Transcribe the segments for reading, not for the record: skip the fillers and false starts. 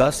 10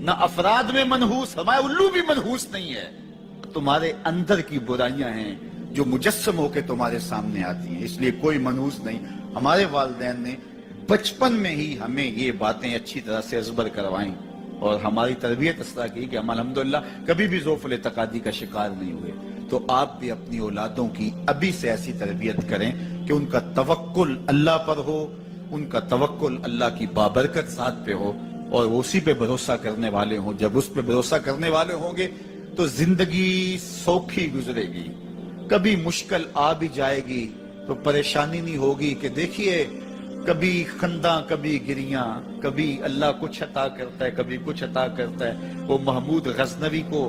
نہ افراد میں منحوس، ہمارے الو بھی منحوس نہیں ہے، تمہارے اندر کی برائیاں ہیں جو مجسم ہو کے تمہارے سامنے آتی ہیں، اس لیے کوئی منحوس نہیں۔ ہمارے والدین نے بچپن میں ہی ہمیں یہ باتیں اچھی طرح سے ازبر کروائیں اور ہماری تربیت اس طرح کی کہ ہم الحمدللہ کبھی بھی ذوف الاعتقادی کا شکار نہیں ہوئے۔ تو آپ بھی اپنی اولادوں کی ابھی سے ایسی تربیت کریں کہ ان کا توکل اللہ پر ہو، ان کا توکل اللہ کی بابرکت ذات پہ ہو اور وہ اسی پہ بھروسہ کرنے والے ہوں۔ جب اس پہ بھروسہ کرنے والے ہوں گے تو زندگی سوکھی گزرے گی، کبھی مشکل آ بھی جائے گی تو پریشانی نہیں ہوگی کہ دیکھیے کبھی خنداں کبھی گریاں، کبھی اللہ کچھ عطا کرتا ہے کبھی کچھ عطا کرتا ہے۔ وہ محمود غزنوی کو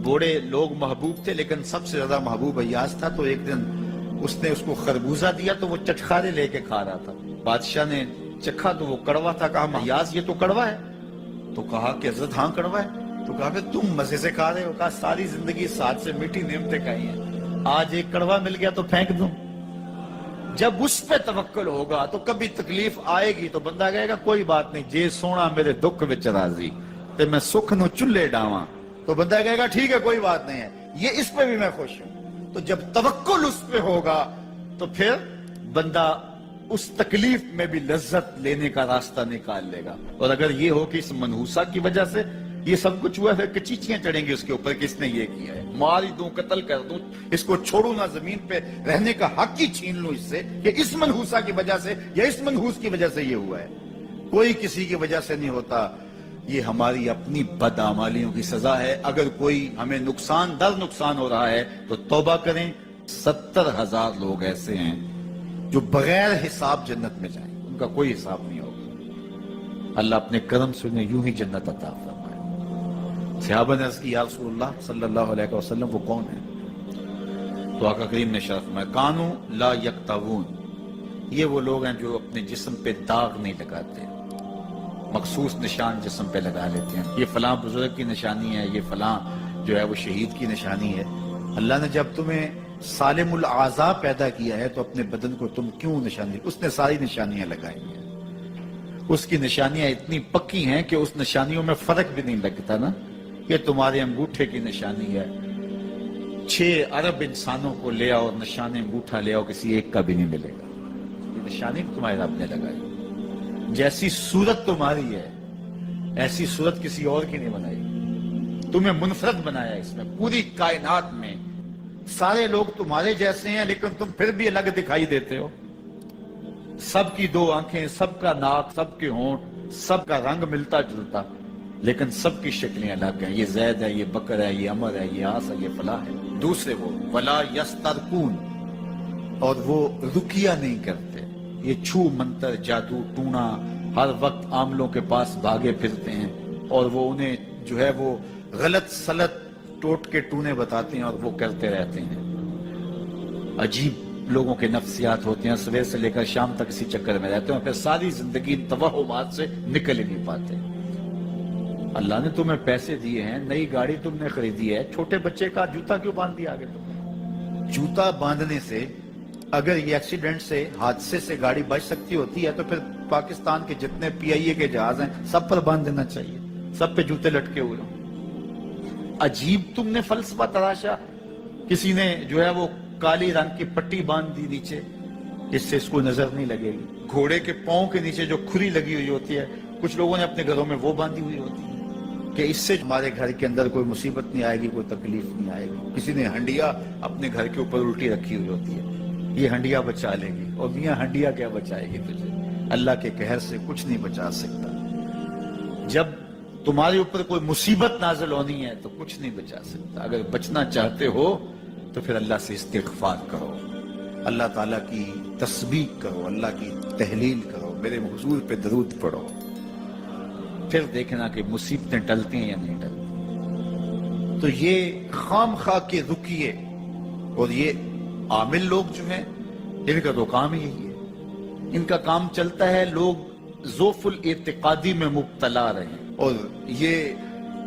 بوڑھے لوگ محبوب تھے لیکن سب سے زیادہ محبوب ایاز تھا، تو ایک دن اس نے اس کو خربوزہ دیا تو وہ چٹخارے لے کے کھا رہا تھا۔ بادشاہ نے چکھا تو وہ کڑوا تھا، کہا ایاز یہ تو کڑوا ہے، تو کہا کہ حضرت ہاں کڑوا ہے، تو کہا کہ تم مزے سے کھا رہے ہو، کہا ساری زندگی ساتھ سے میٹھی نعمتیں کھائی ہیں، آج ایک کڑوا مل گیا تو پھینک دوں۔ جب اس پہ توکل ہوگا تو کبھی تکلیف آئے گی تو بندہ کہے گا کوئی بات نہیں، جے سونا میرے دکھ وچ راضی تے میں سکھ نو چلے ڈاواں، تو بندہ کہے گا ٹھیک ہے کوئی بات نہیں ہے، یہ اس پہ بھی میں خوش ہوں۔ تو جب توکل اس پہ ہوگا تو پھر بندہ اس تکلیف میں بھی لذت لینے کا راستہ نکال لے گا۔ اور اگر یہ ہو کہ اس منحوسہ کی وجہ سے یہ سب کچھ ہوا ہے، کچیچیاں چڑھیں گے اس کے اوپر کہ اس نے یہ کیا ہے، مار دوں قتل کر دوں، اس کو چھوڑوں نہ، زمین پہ رہنے کا حق ہی چھین لوں اس سے، کہ اس منحوسہ کی وجہ سے یا اس منحوس کی وجہ سے یہ ہوا ہے۔ کوئی کسی کی وجہ سے نہیں ہوتا، یہ ہماری اپنی بدعمالیوں کی سزا ہے۔ اگر کوئی ہمیں نقصان در نقصان ہو رہا ہے تو توبہ کریں۔ 70,000 لوگ ایسے ہیں جو بغیر حساب جنت میں جائیں، ان کا کوئی حساب نہیں ہوگا۔ اللہ اپنے کرم سے انہیں یوں ہی جنت عطا فرمائے۔ صحابہ نے عرض کی یا رسول اللہ صلی اللہ علیہ وسلم وہ کون ہیں؟ تو آقا کریم نے شرف میں کانو لا یکتوون، یہ وہ لوگ ہیں جو اپنے جسم پہ داغ نہیں لگاتے، مخصوص نشان جسم پہ لگا لیتے ہیں، یہ فلاں بزرگ کی نشانی ہے، یہ فلاں جو ہے وہ شہید کی نشانی ہے۔ اللہ نے جب تمہیں سالم الاعضاء پیدا کیا ہے تو اپنے بدن کو تم کیوں نشانی، اس نے ساری نشانیاں لگائی ہیں، اس کی نشانیاں اتنی پکی ہیں کہ اس نشانیوں میں فرق بھی نہیں لگتا نا۔ یہ تمہارے انگوٹھے کی نشانی ہے، 6 ارب انسانوں کو لے آؤ اور نشان انگوٹھا لے آؤ، کسی ایک کا بھی نہیں ملے گا۔ یہ نشانی تمہارے رب نے لگائی۔ جیسی صورت تمہاری ہے ایسی صورت کسی اور کی نہیں بنائی، تمہیں منفرد بنایا اس میں، پوری کائنات میں سارے لوگ تمہارے جیسے ہیں لیکن تم پھر بھی الگ دکھائی دیتے ہو۔ سب کی 2 آنکھیں، سب کا ناک، سب کے ہونٹ، سب کا رنگ ملتا جلتا، لیکن سب کی شکلیں الگ ہیں۔ یہ زید ہے، یہ بکر ہے، یہ عمر ہے، یہ آس ہے، یہ فلاں ہے۔ دوسرے وہ ولا یسترقون، اور وہ رکیہ نہیں کرتے، یہ چھو منتر جادو ٹونا ہر وقت عاملوں کے پاس بھاگے پھرتے ہیں اور وہ انہیں جو ہے وہ غلط سلط ٹوٹ کے ٹونے بتاتے ہیں اور وہ کرتے رہتے ہیں۔ عجیب لوگوں کے نفسیات ہوتے ہیں، صبح سے لے کر شام تک اسی چکر میں رہتے ہیں اور پھر ساری زندگی توہمات سے نکل ہی نہیں پاتے۔ اللہ نے تمہیں پیسے دیے ہیں، نئی گاڑی تم نے خریدی ہے، چھوٹے بچے کا جوتا کیوں باندھ دیا آگے تم نے؟ جوتا باندھنے سے اگر یہ ایکسیڈنٹ سے، حادثے سے گاڑی بچ سکتی ہوتی ہے تو پھر پاکستان کے جتنے PIA کے جہاز ہیں سب پر باندھ دینا چاہیے، سب پہ جوتے لٹکے ہوئے ہوں۔ عجیب تم نے فلسفہ تراشا، کسی نے جو ہے وہ کالی رنگ کی پٹی باندھ دی نیچے، اس سے اس کو نظر نہیں لگے گی۔ گھوڑے کے پاؤں کے نیچے جو کھری لگی ہوئی ہوتی ہے، کچھ لوگوں نے اپنے گھروں میں وہ باندھی ہوئی ہوتی ہے کہ اس سے ہمارے گھر کے اندر کوئی مصیبت نہیں آئے گی، کوئی تکلیف نہیں آئے گی۔ کسی نے ہنڈیا اپنے گھر کے اوپر الٹی رکھی ہوئی ہوتی ہے، یہ ہنڈیا بچا لے گی، اور میاں ہنڈیا کیا بچائے گی تجھے؟ اللہ کے قہر سے کچھ نہیں بچا سکتا۔ جب تمہارے اوپر کوئی مصیبت نازل ہونی ہے تو کچھ نہیں بچا سکتا۔ اگر بچنا چاہتے ہو تو پھر اللہ سے استغفار کرو، اللہ تعالیٰ کی تسبیح کرو، اللہ کی تحلیل کرو، میرے حضور پہ درود پڑھو، پھر دیکھنا کہ مصیبتیں ٹلتی ہیں یا نہیں ٹلتی۔ تو یہ خام خواہ کے رکیے، اور یہ عامل لوگ جو ہیں ان کا تو کام ہی یہی ہے، ان کا کام چلتا ہے لوگ ذوف الاعتقادی میں مبتلا رہے، اور یہ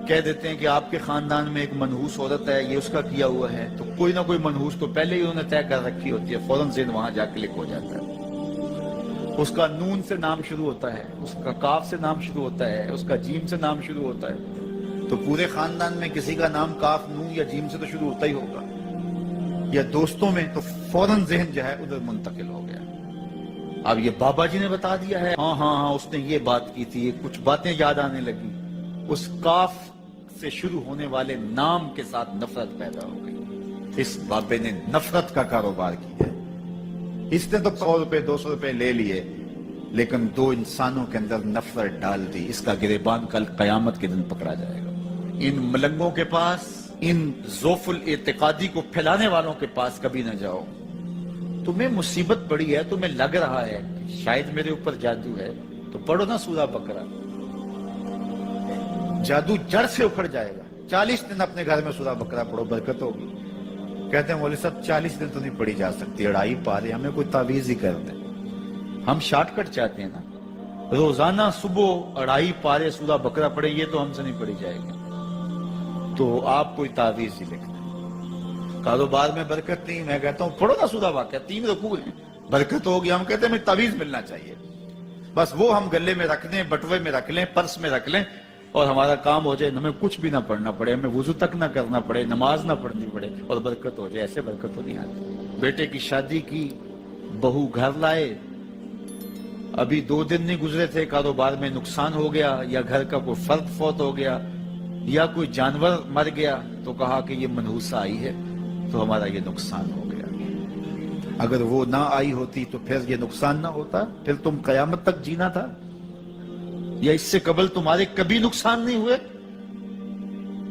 کہہ دیتے ہیں کہ آپ کے خاندان میں ایک منحوس عورت ہے، یہ اس کا کیا ہوا ہے، تو کوئی نہ کوئی منحوس تو پہلے ہی انہوں نے طے کر رکھی ہوتی ہے، فوراً ذہن وہاں جا کلک ہو جاتا ہے۔ اس کا نون سے نام شروع ہوتا ہے، اس کا کاف سے نام شروع ہوتا ہے، اس کا جیم سے نام شروع ہوتا ہے، تو پورے خاندان میں کسی کا نام کاف، نون یا جیم سے تو شروع ہوتا ہی ہوگا، یا دوستوں میں، تو فوراً ذہن جو ہے ادھر منتقل ہو گیا۔ اب یہ بابا جی نے بتا دیا ہے، ہاں ہاں ہاں اس نے یہ بات کی تھی، کچھ باتیں یاد آنے لگی، اس کاف سے شروع ہونے والے نام کے ساتھ نفرت پیدا ہو گئی۔ اس بابے نے نفرت کا کاروبار کیا ہے۔ اس نے تو 100 روپے 200 روپے لے لیے، لیکن دو انسانوں کے اندر نفرت ڈال دی۔ اس کا گریبان کل قیامت کے دن پکڑا جائے گا۔ ان ملنگوں کے پاس، ان ذوف الاعتقادی کو پھیلانے والوں کے پاس کبھی نہ جاؤ۔ تمہیں مصیبت پڑی ہے، تمہیں لگ رہا ہے کہ شاید میرے اوپر جادو ہے، تو پڑھو نا سورہ بقرہ، جادو جڑ سے اکھڑ جائے گا۔ 40 دن اپنے گھر میں سورہ بقرہ پڑھو، برکت ہوگی۔ کہتے ہیں مولوی صاحب 40 دن تو نہیں پڑھی جا سکتی، اڑائی پارے، ہمیں کوئی تعویذ ہی کر دیں۔ ہم شارٹ کٹ چاہتے ہیں نا، روزانہ صبح اڑائی پارے سورہ بقرہ پڑھے، یہ تو ہم سے نہیں پڑھی جائے گی، تو آپ کوئی تعویذ ہی لکھ دیں۔ کاروبار میں برکت نہیں، میں کہتا ہوں پڑھو نا سورہ واقعہ، 3 رکوع ہیں، برکت ہوگی۔ ہم کہتے ہیں ہمیں تعویذ ملنا چاہیے، بس وہ ہم گلے میں رکھ لیں، بٹوے میں رکھ لیں، پرس میں رکھ لیں، اور ہمارا کام ہو جائے، ہمیں کچھ بھی نہ پڑھنا پڑے، ہمیں وضو تک نہ کرنا پڑے، نماز نہ پڑھنی پڑے، اور برکت ہو جائے۔ ایسے برکت تو نہیں آتی۔ بیٹے کی شادی کی، بہو گھر لائے، ابھی 2 دن نہیں گزرے تھے، کاروبار میں نقصان ہو گیا، یا گھر کا کوئی فرد فوت ہو گیا، یا کوئی جانور مر گیا، تو کہا کہ یہ منحوسہ آئی ہے تو ہمارا یہ نقصان ہو گیا۔ اگر وہ نہ آئی ہوتی تو پھر یہ نقصان نہ ہوتا، پھر تم قیامت تک جینا تھا، یا اس سے قبل تمہارے کبھی نقصان نہیں ہوئے۔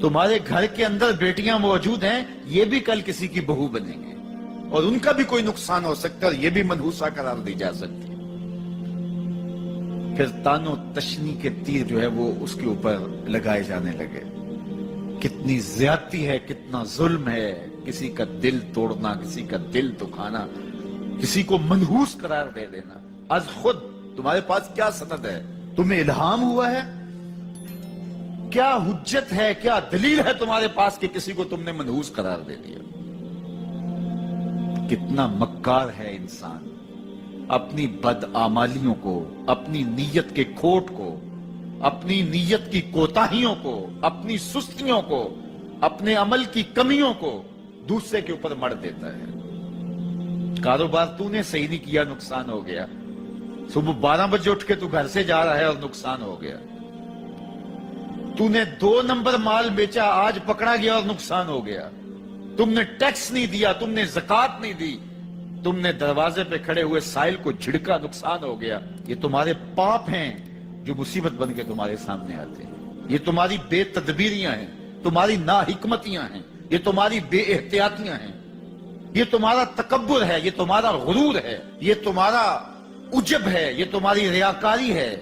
تمہارے گھر کے اندر بیٹیاں موجود ہیں، یہ بھی کل کسی کی بہو بنیں گے، اور ان کا بھی کوئی نقصان ہو سکتا ہے، اور یہ بھی منحوسہ قرار دی جا سکتی ہے۔ پھر تان و تشنی کے تیر جو ہے وہ اس کے اوپر لگائے جانے لگے۔ کتنی زیادتی ہے، کتنا ظلم ہے، کسی کا دل توڑنا، کسی کا دل دکھانا، کسی کو منحوس قرار دے دینا۔ از خود تمہارے پاس کیا سند ہے؟ تمہیں الہام ہوا ہے؟ کیا حجت ہے، کیا دلیل ہے تمہارے پاس کہ کسی کو تم نے منحوس قرار دے دیا؟ کتنا مکار ہے انسان، اپنی بدعمالیوں کو، اپنی نیت کے کھوٹ کو، اپنی نیت کی کوتاہیوں کو، اپنی سستیوں کو، اپنے عمل کی کمیوں کو دوسرے کے اوپر مڑ دیتا ہے۔ کاروبار تو نے صحیح نہیں کیا، نقصان ہو گیا۔ صبح 12 بجے اٹھ کے تو گھر سے جا رہا ہے اور نقصان ہو گیا۔ تو نے 2 نمبر مال بیچا، آج پکڑا گیا اور نقصان ہو گیا۔ تم نے ٹیکس نہیں دیا، تم نے زکوٰۃ نہیں دی، تم نے دروازے پہ کھڑے ہوئے سائل کو جھڑکا، نقصان ہو گیا۔ یہ تمہارے پاپ ہیں جو مصیبت بن کے تمہارے سامنے آتے ہیں۔ یہ تمہاری بے تدبیریاں ہیں، تمہاری ناحکمتیاں ہیں، یہ تمہاری بے احتیاطیاں ہیں، یہ تمہارا تکبر ہے، یہ تمہارا غرور ہے، یہ تمہارا عجب ہے، یہ تمہاری ریاکاری ہے،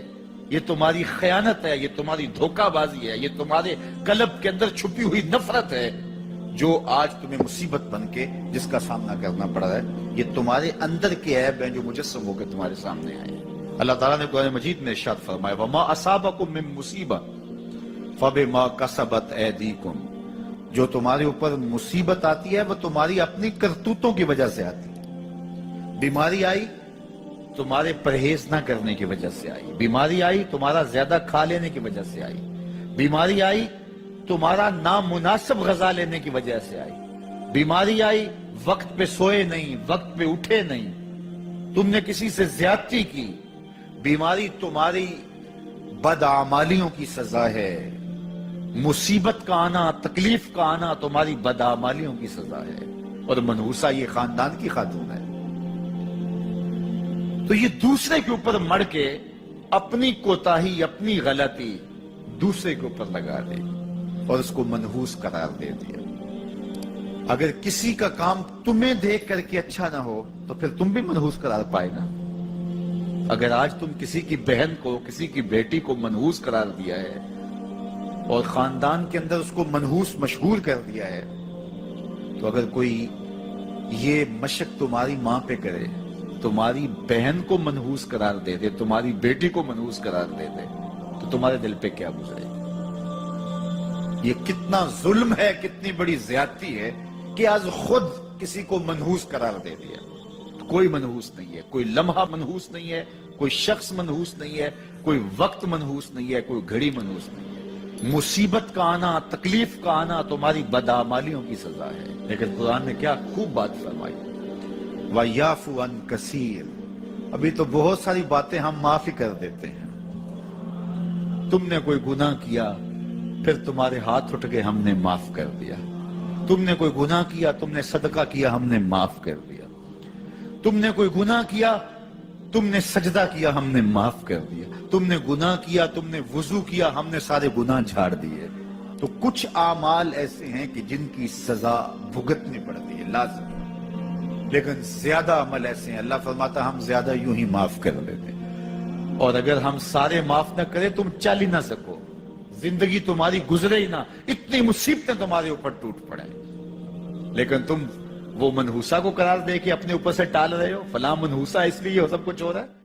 یہ تمہاری خیانت ہے، یہ تمہاری دھوکہ بازی ہے، یہ تمہارے قلب کے اندر چھپی ہوئی نفرت ہے، جو آج تمہیں مصیبت بن کے جس کا سامنا کرنا پڑ رہا ہے۔ یہ تمہارے اندر کے عیب ہیں جو مجسم ہو کے تمہارے سامنے آئے ہیں۔ اللہ تعالیٰ نے قرآن مجید میں ارشاد فرمایا وَمَا أَصَابَكُم مِّن مُّصِيبَةٍ فَبِمَا كَسَبَتْ أَيْدِيكُمْ، جو تمہارے اوپر مصیبت آتی ہے وہ تمہاری اپنی کرتوتوں کی وجہ سے آتی ہے۔ بیماری آئی تمہارے پرہیز نہ کرنے کی وجہ سے آئی، بیماری آئی تمہارا زیادہ کھا لینے کی وجہ سے آئی، بیماری آئی تمہارا نامناسب غذا لینے کی وجہ سے آئی، بیماری آئی وقت پہ سوئے نہیں، وقت پہ اٹھے نہیں، تم نے کسی سے زیادتی کی، بیماری تمہاری بدعمالیوں کی سزا ہے، مصیبت کا آنا، تکلیف کا آنا تمہاری بدعمالیوں کی سزا ہے، اور منحوسہ یہ خاندان کی خاتون ہے۔ تو یہ دوسرے کے اوپر مڑ کے اپنی کوتاہی، اپنی غلطی دوسرے کے اوپر لگا دی اور اس کو منحوس قرار دے دیا۔ اگر کسی کا کام تمہیں دیکھ کر کے اچھا نہ ہو تو پھر تم بھی منحوس قرار پائے نا۔ اگر آج تم کسی کی بہن کو، کسی کی بیٹی کو منحوس قرار دیا ہے اور خاندان کے اندر اس کو منحوس مشہور کر دیا ہے، تو اگر کوئی یہ مشق تمہاری ماں پہ کرے، تمہاری بہن کو منحوس قرار دے دے، تمہاری بیٹی کو منحوس قرار دے دے، تو تمہارے دل پہ کیا گزرے گا؟ یہ کتنا ظلم ہے، کتنی بڑی زیادتی ہے کہ آج خود کسی کو منحوس قرار دے دیا۔ کوئی منحوس نہیں ہے، کوئی لمحہ منحوس نہیں ہے، کوئی شخص منحوس نہیں ہے، کوئی وقت منحوس نہیں ہے، کوئی گھڑی منحوس نہیں ہے۔ مصیبت کا آنا، تکلیف کا آنا تمہاری بدعمالیوں کی سزا ہے، لیکن قرآن نے کیا خوب بات فرمائی، وَيَعْفُ عَنْ كَثِيرٍ، ابھی تو بہت ساری باتیں ہم معاف ہی کر دیتے ہیں۔ تم نے کوئی گناہ کیا، پھر تمہارے ہاتھ اٹھ گئے، ہم نے معاف کر دیا۔ تم نے کوئی گناہ کیا، تم نے صدقہ کیا، ہم نے معاف کر دیا۔ تم نے کوئی گناہ کیا، تم نے سجدہ کیا، ہم نے معاف کر دیا۔ تم نے گناہ کیا، تم نے وضو کیا، ہم نے سارے گناہ جھاڑ دیے۔ تو کچھ اعمال ایسے ہیں کہ جن کی سزا بھگتنی پڑتی ہے لازم، لیکن زیادہ عمل ایسے ہیں اللہ فرماتا ہم زیادہ یوں ہی معاف کر دیتے ہیں۔ اور اگر ہم سارے معاف نہ کریں تم چل ہی نہ سکو، زندگی تمہاری گزرے ہی نہ، اتنی مصیبتیں تمہارے اوپر ٹوٹ پڑیں، لیکن تم وہ منحوسہ کو قرار دے کے اپنے اوپر سے ٹال رہے ہو، فلاں منحوسہ اس لیے یہ سب کچھ ہو رہا ہے۔